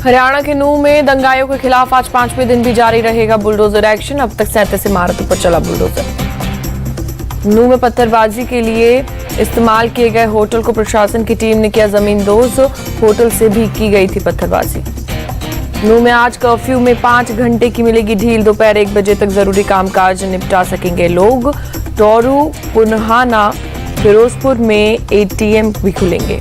हरियाणा के नूंह में दंगाइयों के खिलाफ आज 5वें दिन भी जारी रहेगा बुलडोजर एक्शन। अब तक 37 इमारतों पर चला बुलडोजर। नूंह में पत्थरबाजी के लिए इस्तेमाल किए गए होटल को प्रशासन की टीम ने किया जमींदोज। होटल से भी की गई थी पत्थरबाजी। नूंह में आज कर्फ्यू में 5 घंटे की मिलेगी ढील। दोपहर 1 बजे तक जरूरी कामकाज निपटा सकेंगे लोग। टोरू, पुन्हाना, फिरोजपुर में ATM भी खुलेंगे।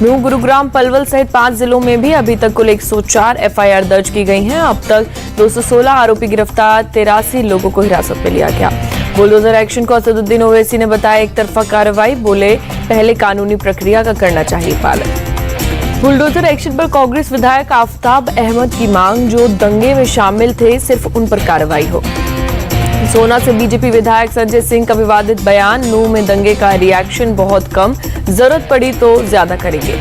नूंह, गुरुग्राम, पलवल सहित 5 जिलों में भी अभी तक कुल 104 FIR दर्ज की गई हैं। अब तक 216 आरोपी गिरफ्तार, 83 लोगों को हिरासत में लिया गया। बुलडोजर एक्शन को असदुद्दीन ओवैसी ने बताया एक तरफा कार्रवाई। बोले पहले कानूनी प्रक्रिया का करना चाहिए पालन। बुलडोजर एक्शन पर कांग्रेस विधायक आफताब अहमद की मांग, जो दंगे में शामिल थे सिर्फ उन पर कार्रवाई हो। सोना से बीजेपी विधायक संजय सिंह का विवादित बयान, नूंह में दंगे का रिएक्शन बहुत कम, जरूरत पड़ी तो ज्यादा करेंगे।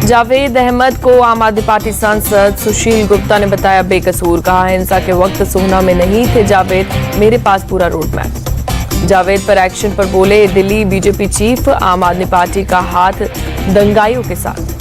जावेद अहमद को आम आदमी पार्टी सांसद सुशील गुप्ता ने बताया बेकसूर। कहा हिंसा के वक्त सोना में नहीं थे जावेद, मेरे पास पूरा रोड मैप। जावेद पर एक्शन पर बोले दिल्ली बीजेपी चीफ, आम आदमी पार्टी का हाथ दंगाइयों के साथ।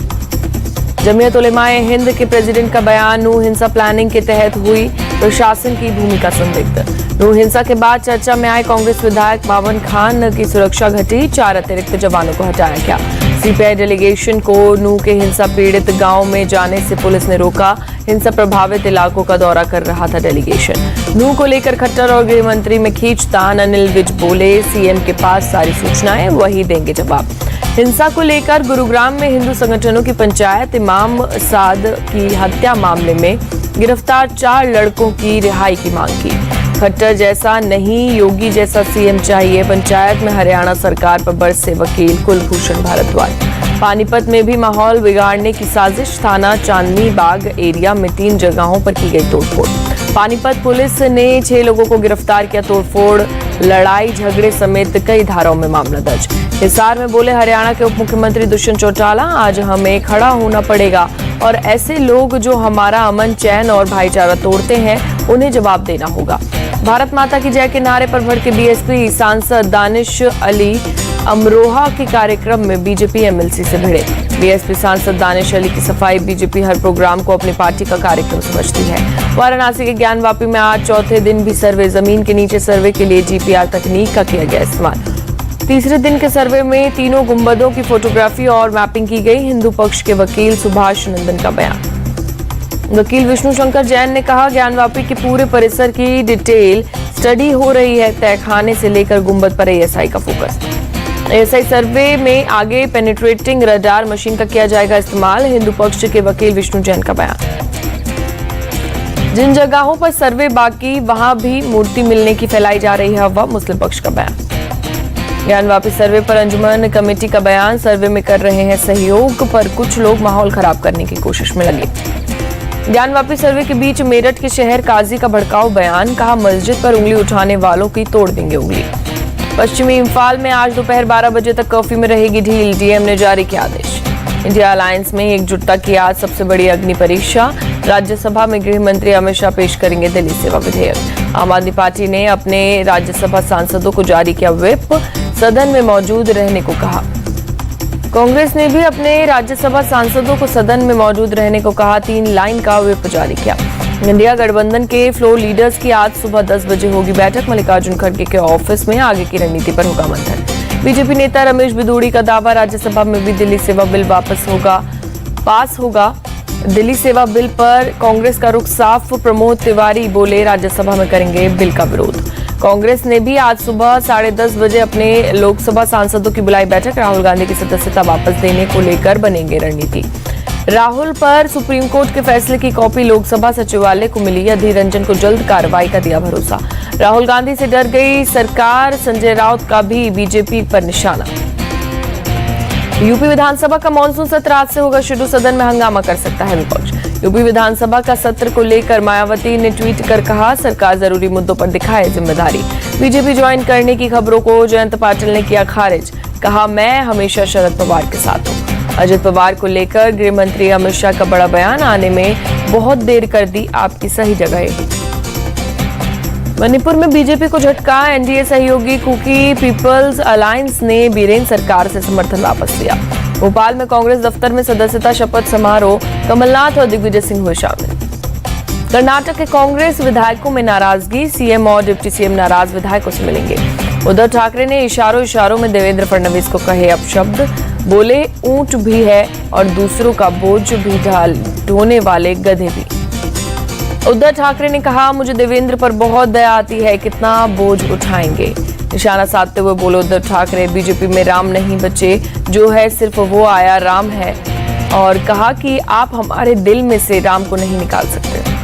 जमीयत उलेमाए हिंद के प्रेसिडेंट का बयान, नूंह हिंसा प्लानिंग के तहत हुई, प्रशासन की भूमिका संदिग्ध। नूंह हिंसा के बाद चर्चा में आए कांग्रेस विधायक मावन खान की सुरक्षा घटी, 4 अतिरिक्त जवानों को हटाया गया। CPI डेलीगेशन को नूंह के हिंसा पीड़ित गांव में जाने से पुलिस ने रोका। हिंसा प्रभावित इलाकों का दौरा कर रहा था डेलीगेशन। नूंह को लेकर खट्टर और गृह मंत्री में खींचतान, अनिल विज बोले CM के पास सारी सूचनाएं, वही देंगे जवाब। हिंसा को लेकर गुरुग्राम में हिंदू संगठनों की पंचायत, इमाम साद की हत्या मामले में गिरफ्तार 4 लड़कों की रिहाई की मांग की। खट्टर जैसा नहीं, योगी जैसा CM चाहिए। पंचायत में हरियाणा सरकार पर बरसे वकील कुलभूषण भारद्वाज। पानीपत में भी माहौल बिगाड़ने की साजिश, थाना चांदनी बाग एरिया में 3 जगहों पर की गई तोड़फोड़। पानीपत पुलिस ने 6 लोगों को गिरफ्तार किया। तोड़फोड़, लड़ाई झगड़े समेत कई धाराओं में मामला दर्ज। हिसार में बोले हरियाणा के उप मुख्यमंत्री दुष्यंत चौटाला, आज हमें खड़ा होना पड़ेगा और ऐसे लोग जो हमारा अमन, चैन और भाईचारा तोड़ते हैं उन्हें जवाब देना होगा। भारत माता की जय के नारे पर भड़के BSP सांसद दानिश अली अमरोहा के कार्यक्रम में बीजेपी MLC से भिड़े। BSP सांसद दानिश अली की सफाई, बीजेपी हर प्रोग्राम को अपनी पार्टी का कार्यक्रम समझती है। वाराणसी के ज्ञानवापी में आज चौथे दिन भी सर्वे, जमीन के नीचे सर्वे के लिए GPR तकनीक का किया गया इस्तेमाल। तीसरे दिन के सर्वे में तीनों गुंबदों की फोटोग्राफी और मैपिंग की गई। हिंदू पक्ष के वकील सुभाष नंदन का बयान। वकील विष्णु शंकर जैन ने कहा ज्ञानवापी के पूरे परिसर की डिटेल स्टडी हो रही है। तहखाने से लेकर गुंबद पर ASI का फोकस। ASI सर्वे में आगे पेनिट्रेटिंग रडार मशीन का किया जाएगा इस्तेमाल। हिंदू पक्ष के वकील विष्णु जैन का बयान। जिन जगहों पर सर्वे बाकी, वहां भी मूर्ति मिलने की फैलाई जा रही है अफवाह, मुस्लिम पक्ष का बयान। ज्ञानवापी सर्वे पर अंजुमन कमेटी का बयान, सर्वे में कर रहे हैं सहयोग, पर कुछ लोग माहौल खराब करने की कोशिश में लगे। ज्ञानवापी सर्वे के बीच मेरठ के शहर काजी का भड़काऊ बयान, कहा मस्जिद पर उंगली उठाने वालों की तोड़ देंगे उंगली। पश्चिमी इम्फाल में आज दोपहर 12 बजे तक कर्फ्यू में रहेगी ढील, DM ने जारी किया आदेश। इंडिया अलायंस में एकजुटता की आज सबसे बड़ी अग्नि परीक्षा। राज्यसभा में गृह मंत्री अमित शाह पेश करेंगे दिल्ली सेवा विधेयक। आम आदमी पार्टी ने अपने राज्यसभा सांसदों को जारी किया व्हिप, सदन में मौजूद रहने को कहा। कांग्रेस ने भी अपने राज्यसभा सांसदों को सदन में मौजूद रहने को कहा। 3 लाइन का व्हिप जारी किया। इंडिया गठबंधन के फ्लोर लीडर्स की आज सुबह 10 बजे होगी बैठक। मल्लिकार्जुन खड़गे के ऑफिस में आगे की रणनीति पर होगा मंथन। बीजेपी नेता रमेश बिदूड़ी का दावा, राज्यसभा में भी दिल्ली सेवा बिल पास होगा। दिल्ली सेवा बिल पर कांग्रेस का रुख साफ। प्रमोद तिवारी बोले राज्यसभा में करेंगे बिल का विरोध। कांग्रेस ने भी आज सुबह 10:30 बजे अपने लोकसभा सांसदों की बुलाई बैठक। राहुल गांधी की सदस्यता वापस देने को लेकर बनेंगे रणनीति। राहुल पर सुप्रीम कोर्ट के फैसले की कॉपी लोकसभा सचिवालय को मिली। अधीर रंजन को जल्द कार्रवाई का दिया भरोसा। राहुल गांधी से डर गई सरकार, संजय राउत का भी बीजेपी पर निशाना। यूपी विधानसभा का मानसून सत्र आज से होगा शुरू। सदन में हंगामा कर सकता है विपक्ष। यूपी विधानसभा का सत्र को लेकर मायावती ने ट्वीट कर कहा सरकार जरूरी मुद्दों पर दिखाए जिम्मेदारी। बीजेपी ज्वाइन करने की खबरों को जयंत पाटिल ने किया खारिज। कहा मैं हमेशा शरद पवार के साथ हूं। अजित पवार को लेकर गृह मंत्री अमित शाह का बड़ा बयान, आने में बहुत देर कर दी, आपकी सही जगह है। मणिपुर में बीजेपी को झटका। एनडीए सहयोगी कुकी पीपल्स अलायंस ने बीरेन सरकार से समर्थन वापस लिया। भोपाल में कांग्रेस दफ्तर में सदस्यता शपथ समारोह, कमलनाथ और दिग्विजय सिंह हुए शामिल। कर्नाटक के कांग्रेस विधायकों में नाराजगी, सीएम और डिप्टी सीएम नाराज विधायकों से मिलेंगे। उद्धव ठाकरे ने इशारों में देवेंद्र फडणवीस को कहे अपशब्द, बोले ऊंट भी है और दूसरों का बोझ भी ढोने वाले गधे भी। उद्धव ठाकरे ने कहा, मुझे देवेंद्र पर बहुत दया आती है, कितना बोझ उठाएंगे। निशाना साधते हुए बोले उद्धव ठाकरे, बीजेपी में राम नहीं बचे, जो है सिर्फ वो आया राम है। और कहा कि आप हमारे दिल में से राम को नहीं निकाल सकते।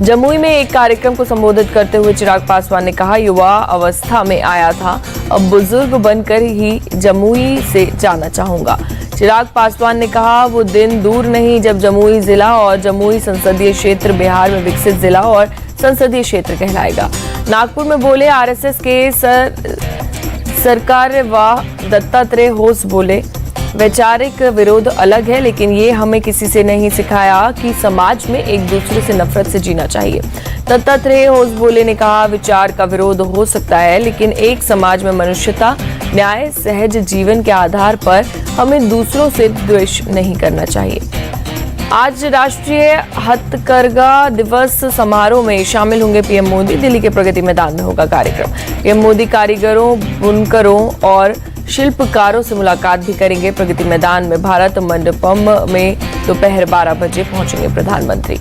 जमुई में एक कार्यक्रम को संबोधित करते हुए चिराग पासवान ने कहा, युवा अवस्था में आया था, अब बुजुर्ग बनकर ही जमुई से जाना चाहूंगा। चिराग पासवान ने कहा, वो दिन दूर नहीं जब जमुई जिला और जमुई संसदीय क्षेत्र बिहार में विकसित जिला और संसदीय क्षेत्र कहलाएगा। नागपुर में बोले आरएसएस के सरकारवाह दत्तात्रेय होस बोले, वैचारिक विरोध अलग है, लेकिन ये हमें किसी से नहीं सिखाया कि समाज में एक दूसरे से नफरत से जीना चाहिए। दत्तात्रेय होस बोले ने कहा, विचार का विरोध हो सकता है, लेकिन एक समाज में मनुष्यता, न्याय, सहज जीवन के आधार पर हमें दूसरों से द्वेष नहीं करना चाहिए। आज राष्ट्रीय हथकरघा दिवस समारोह में शामिल होंगे पीएम मोदी। दिल्ली के प्रगति मैदान में होगा कार्यक्रम। पीएम मोदी कारीगरों, बुनकरों और शिल्पकारों से मुलाकात भी करेंगे। प्रगति मैदान में भारत मंडपम में दोपहर 12 बजे पहुंचेंगे प्रधानमंत्री।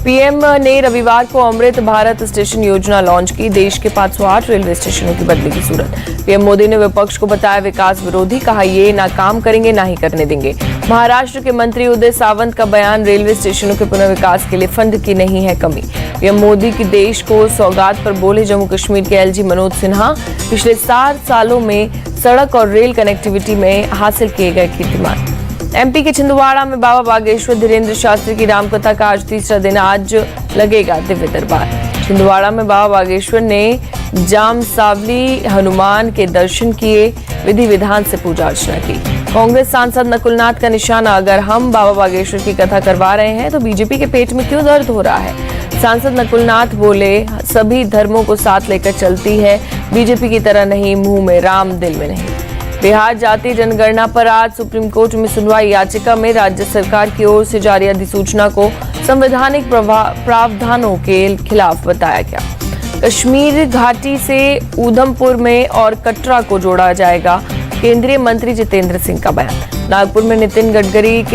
पीएम ने रविवार को अमृत भारत स्टेशन योजना लॉन्च की। देश के 508 रेलवे स्टेशनों की बदलेगी सूरत। पीएम मोदी ने विपक्ष को बताया विकास विरोधी, कहा ये ना काम करेंगे ना ही करने देंगे। महाराष्ट्र के मंत्री उदय सावंत का बयान, रेलवे स्टेशनों के पुनर्विकास के लिए फंड की नहीं है कमी। पीएम मोदी की देश को सौगात पर बोले जम्मू कश्मीर के एलजी मनोज सिन्हा, पिछले 7 सालों में सड़क और रेल कनेक्टिविटी में हासिल किए गए कीर्तिमान। एमपी के छिंदवाड़ा में बाबा बागेश्वर धीरेन्द्र शास्त्री की रामकथा का आज तीसरा दिन। आज लगेगा दिव्य दरबार। छिंदवाड़ा में बाबा बागेश्वर ने जामसावली हनुमान के दर्शन किए, विधि विधान से पूजा अर्चना की। कांग्रेस सांसद नकुलनाथ का निशाना, अगर हम बाबा बागेश्वर की कथा करवा रहे हैं तो बीजेपी के पेट में क्यों दर्द हो रहा है। सांसद नकुलनाथ बोले, सभी धर्मों को साथ लेकर चलती है, बीजेपी की तरह नहीं, मुंह में राम दिल में नहीं। बिहार जातीय जनगणना पर आज सुप्रीम कोर्ट में सुनवाई। याचिका में राज्य सरकार की ओर से जारी अधिसूचना को संवैधानिक प्रावधानों के खिलाफ बताया गया। कश्मीर घाटी से ऊधमपुर में और कटरा को जोड़ा जाएगा, केंद्रीय मंत्री जितेंद्र सिंह का बयान। नागपुर में नितिन गडकरी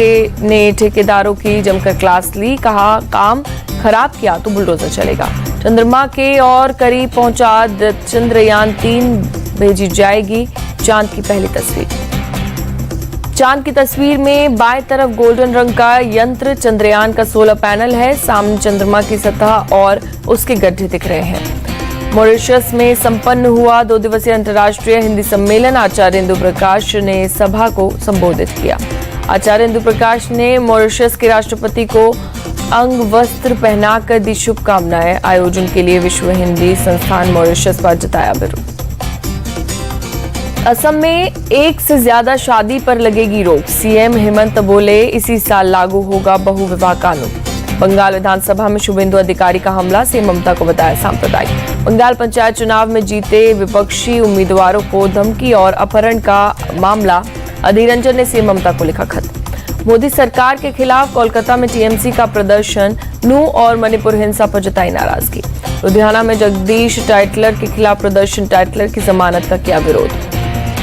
ने ठेकेदारों की जमकर क्लास ली, कहा काम खराब किया तो बुलडोजर चलेगा। चंद्रमा के और करीब पहुंचा, चंद्रयान 3 भेजी जाएगी चांद की पहली तस्वीर। चांद की तस्वीर में बाएं तरफ गोल्डन रंग का यंत्र चंद्रयान का 16 पैनल है। सामने चंद्रमा की सतह और उसके गड्ढे दिख रहे हैं। मॉरिशस में संपन्न हुआ 2 दिवसीय अंतर्राष्ट्रीय हिंदी सम्मेलन। आचार्य इंदु प्रकाश ने सभा को संबोधित किया। आचार्य इंदु प्रकाश ने मॉरिशस के राष्ट्रपति को अंग वस्त्र पहनाकर दी शुभकामनाएं। आयोजन के लिए विश्व हिंदी संस्थान मॉरिशस पर जताया विरोध। असम में 1 से ज्यादा शादी पर लगेगी रोक। सीएम हेमंत बोले, इसी साल लागू होगा बहु विवाह कानून। बंगाल विधानसभा में शुभेंदु अधिकारी का हमला, सीएम ममता को बताया सांप्रदायिक। बंगाल पंचायत चुनाव में जीते विपक्षी उम्मीदवारों को धमकी और अपहरण का मामला, अधीर रंजन ने सीएम ममता को लिखा खत। मोदी सरकार के खिलाफ कोलकाता में टीएमसी का प्रदर्शन, नू और मणिपुर हिंसा पर जताई नाराजगी। लुधियाना में जगदीश टाइटलर के खिलाफ प्रदर्शन, टाइटलर की जमानत का किया विरोध।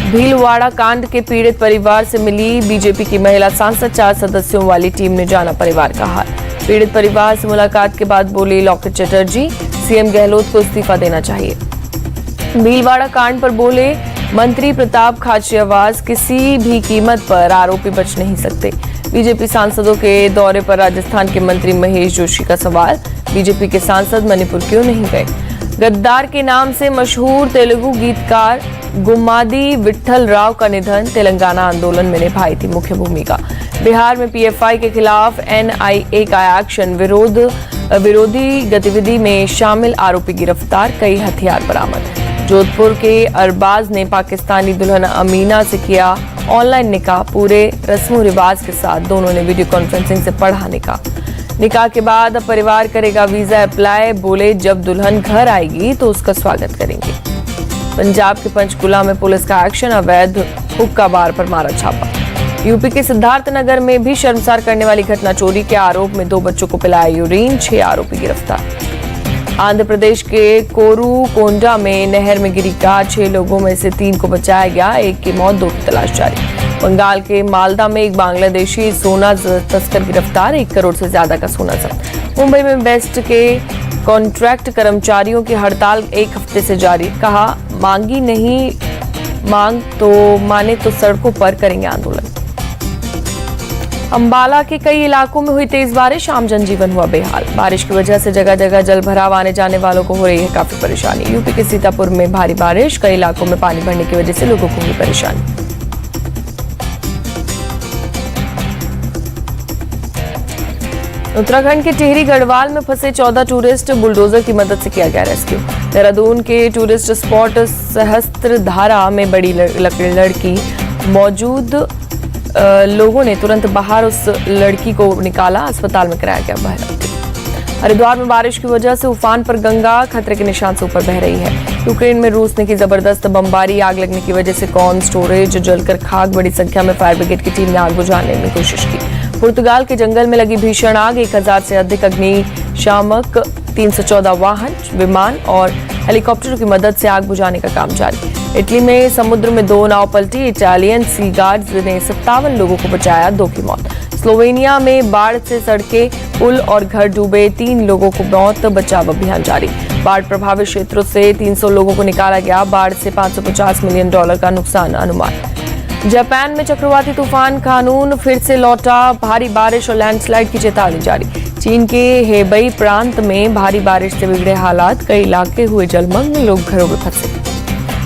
भीलवाड़ा कांड के पीड़ित परिवार से मिली बीजेपी की महिला सांसद, 4 सदस्यों वाली टीम ने जाना परिवार का हाल। पीड़ित परिवार से मुलाकात के बाद बोली लॉकेट चटर्जी, सीएम गहलोत को इस्तीफा देना चाहिए। भीलवाड़ा कांड पर बोले मंत्री प्रताप खाचरियावास, किसी भी कीमत पर आरोपी बच नहीं सकते। बीजेपी सांसदों के दौरे पर राजस्थान के मंत्री महेश जोशी का सवाल, बीजेपी के सांसद मणिपुर क्यों नहीं गए। गद्दार के नाम से मशहूर तेलुगु गीतकार गुम्मादी विट्ठल राव का निधन, तेलंगाना आंदोलन में निभाई थी मुख्य भूमिका। बिहार में पीएफआई के खिलाफ एनआईए का एक्शन, विरोधी गतिविधि में शामिल आरोपी गिरफ्तार, कई हथियार बरामद। जोधपुर के अरबाज ने पाकिस्तानी दुल्हन अमीना से किया ऑनलाइन निकाह, पूरे रस्मों रिवाज के साथ दोनों ने वीडियो कॉन्फ्रेंसिंग से पढ़ा निकाह। निकाह के बाद अब परिवार करेगा वीजा अप्लाई, बोले जब दुल्हन घर आएगी तो उसका स्वागत करेंगे। पंजाब के पंचकुला में पुलिस का एक्शन, अवैध हुक्का बार पर मारा छापा। यूपी के सिद्धार्थनगर में भी शर्मसार करने वाली घटना, चोरी के आरोप में 2 बच्चों को पिलाया यूरिन, 6 आरोपी गिरफ्तार। आंध्र प्रदेश के कोरुकोंडा में नहर में गिरी कार, 6 लोगों में से 3 को बचाया गया, 1 की मौत, 2 की तलाश जारी। बंगाल के मालदा में एक बांग्लादेशी सोना तस्कर गिरफ्तार, 1 करोड़ से ज्यादा का सोना जब्त। मुंबई में बेस्ट के कॉन्ट्रैक्ट कर्मचारियों की हड़ताल 1 हफ्ते से जारी, कहा मांगी नहीं मांग तो माने तो सड़कों पर करेंगे आंदोलन। अंबाला के कई इलाकों में हुई तेज बारिश, आम जनजीवन हुआ बेहाल। बारिश की वजह से जगह जगह जल भराव, आने जाने वालों को हो रही है काफी परेशानी। यूपी के सीतापुर में भारी बारिश, कई इलाकों में पानी भरने की वजह से लोगों को हुई परेशानी। उत्तराखंड के टिहरी गढ़वाल में फंसे 14 टूरिस्ट, बुलडोजर की मदद से किया गया रेस्क्यू। देहरादून के टूरिस्ट स्पॉट सहस्त्रधारा में बड़ी लड़की मौजूद लोगों ने तुरंत बाहर उस लड़की को निकाला, अस्पताल में कराया गया भर्ती। हरिद्वार में बारिश की वजह से उफान पर गंगा खतरे के निशान से ऊपर बह रही है। यूक्रेन में रूस ने की जबरदस्त बमबारी, आग लगने की वजह से कॉर्न स्टोरेज जलकर खाक, बड़ी संख्या में फायर ब्रिगेड की टीम ने आग बुझाने की कोशिश की। पुर्तगाल के जंगल में लगी भीषण आग, 1000 से अधिक अग्निशामक, 314 वाहन, विमान और हेलीकॉप्टरों की मदद से आग बुझाने का काम जारी। इटली में समुद्र में 2 नाव पलटी, इटालियन सी गार्ड्स ने 57 लोगों को बचाया, 2 की मौत। स्लोवेनिया में बाढ़ से सड़कें, पुल और घर डूबे, 3 लोगों को मौत, बचाव अभियान जारी। बाढ़ प्रभावित क्षेत्रों से 300 लोगों को निकाला गया, बाढ़ से $550 मिलियन का नुकसान अनुमान। जापान में चक्रवाती तूफान कानून फिर से लौटा, भारी बारिश और लैंडस्लाइड की चेतावनी जारी। चीन के हेबई प्रांत में भारी बारिश से बिगड़े हालात, कई इलाके हुए जलमग्न, लोग घरों में फंसे।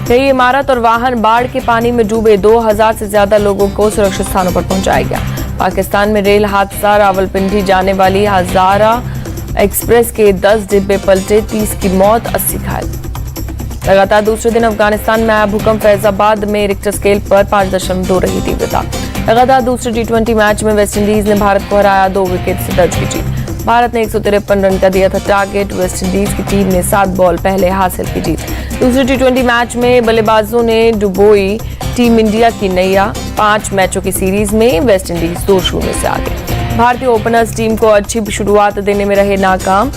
कई इमारत और वाहन बाढ़ के पानी में डूबे, 2000 से ज्यादा लोगों को सुरक्षित स्थानों पर पहुंचाया गया। पाकिस्तान में रेल हादसा, रावलपिंडी जाने वाली हजारा एक्सप्रेस के 10 डिब्बे पलटे, 30 की मौत, 80 घायल। लगातार दूसरे दिन अफगानिस्तान में आया भूकंप, फैजाबाद में रिक्टर स्केल पर 5.2 रही तीव्रता। लगातार दूसरे T20 मैच में वेस्टइंडीज ने भारत को हराया, 2 विकेट से दर्ज की जीत। भारत ने 153 रन का दिया था टारगेट, वेस्टइंडीज की टीम ने 7 बॉल पहले हासिल की जीत। दूसरे T20 मैच में बल्लेबाजों ने डुबोई टीम इंडिया की नैया, 5 मैचों की सीरीज में वेस्टइंडीज 2-0 से आगे। भारतीय ओपनर्स टीम को अच्छी शुरुआत देने में रहे नाकाम,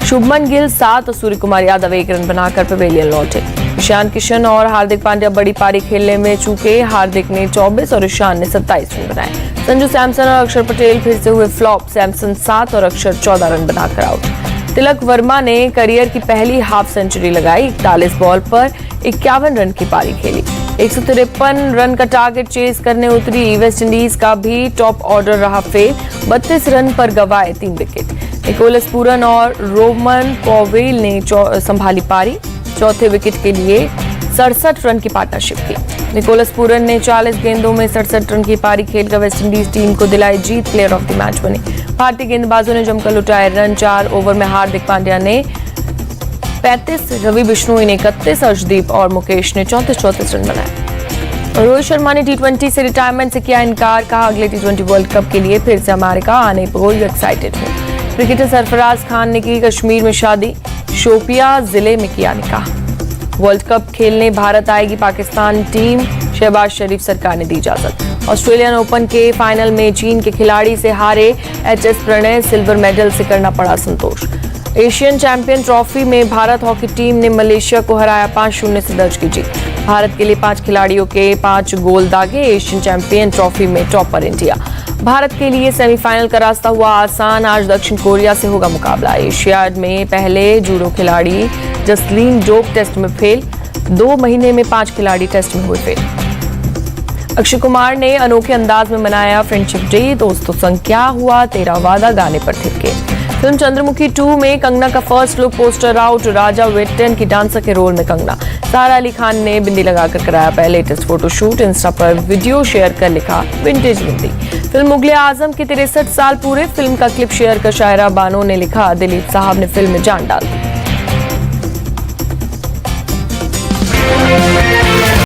शुभमन गिल 7 और सूर्य कुमार यादव 1 रन बनाकर पवेलियन लौटे। ईशान किशन और हार्दिक पांड्या बड़ी पारी खेलने में चूके, हार्दिक ने 24 और ईशान ने 27 रन बनाए। संजू सैमसन और अक्षर पटेल फिर से हुए फ्लॉप, सैमसन 7 और अक्षर 14 रन बनाकर आउट। तिलक वर्मा ने करियर की पहली हाफ सेंचुरी लगाई, 41 बॉल पर 51 रन की पारी खेली। 153 रन का टारगेट चेज करने उतरी वेस्टइंडीज का भी टॉप ऑर्डर रहा फेल, 32 रन पर गंवाए 3 विकेट। निकोलस पूरन और रोमन पॉवेल ने संभाली पारी, चौथे विकेट के लिए 67 रन की पार्टनरशिप की। निकोलस पूरन ने 40 गेंदों में 67 रन की पारी खेलकर वेस्टइंडीज टीम को दिलाई जीत, प्लेयर ऑफ द मैच बने। भारतीय गेंदबाजों ने जमकर लुटाए रन, 4 ओवर में हार्दिक पांड्या ने 35, रवि बिश्नोई ने 31, अर्शदीप और मुकेश ने 34 रन बनाए। रोहित शर्मा ने T20 से रिटायरमेंट से किया इनकार, कहा अगले T20 वर्ल्ड कप के लिए फिर से अमेरिका आने को एक्साइटेड हूं। क्रिकेटर सरफराज खान ने की कश्मीर में शादी, शोपिया जिले में किया निकाह। वर्ल्ड कप खेलने भारत आएगी पाकिस्तान टीम, शहबाज शरीफ सरकार ने दी इजाजत। ऑस्ट्रेलियन ओपन के फाइनल में चीन के खिलाड़ी से हारे HS प्रणय, सिल्वर मेडल से करना पड़ा संतोष। एशियन चैंपियन ट्रॉफी में भारत हॉकी टीम ने मलेशिया को हराया, 5-0 से दर्ज की जीत। भारत के लिए 5 खिलाड़ियों के 5 गोल दागे, एशियन चैंपियन ट्रॉफी में टॉपर इंडिया। भारत के लिए सेमीफाइनल का रास्ता हुआ आसान, आज दक्षिण कोरिया से होगा मुकाबला। एशियाड में पहले जूडो खिलाड़ी जसलीन डोप टेस्ट में फेल, 2 महीने में 5 खिलाड़ी टेस्ट में हुए फेल। अक्षय कुमार ने अनोखे अंदाज में मनाया फ्रेंडशिप डे, दोस्तों संग क्या हुआ, तेरा वादा गाने पर थिरके। फिल्म चंद्रमुखी 2 में कंगना का फर्स्ट लुक पोस्टर आउट, राजा वेट्टन की डांसर के रोल में कंगना। सारा अली खान ने बिंदी लगाकर कराया लेटेस्ट फोटोशूट, इंस्टा पर वीडियो शेयर कर लिखा विंटेज बिंदी। फिल्म मुगले आजम के 63 साल पूरे, फिल्म का क्लिप शेयर कर शायरा बानो ने लिखा दिलीप साहब ने फिल्म में जान डाल दी।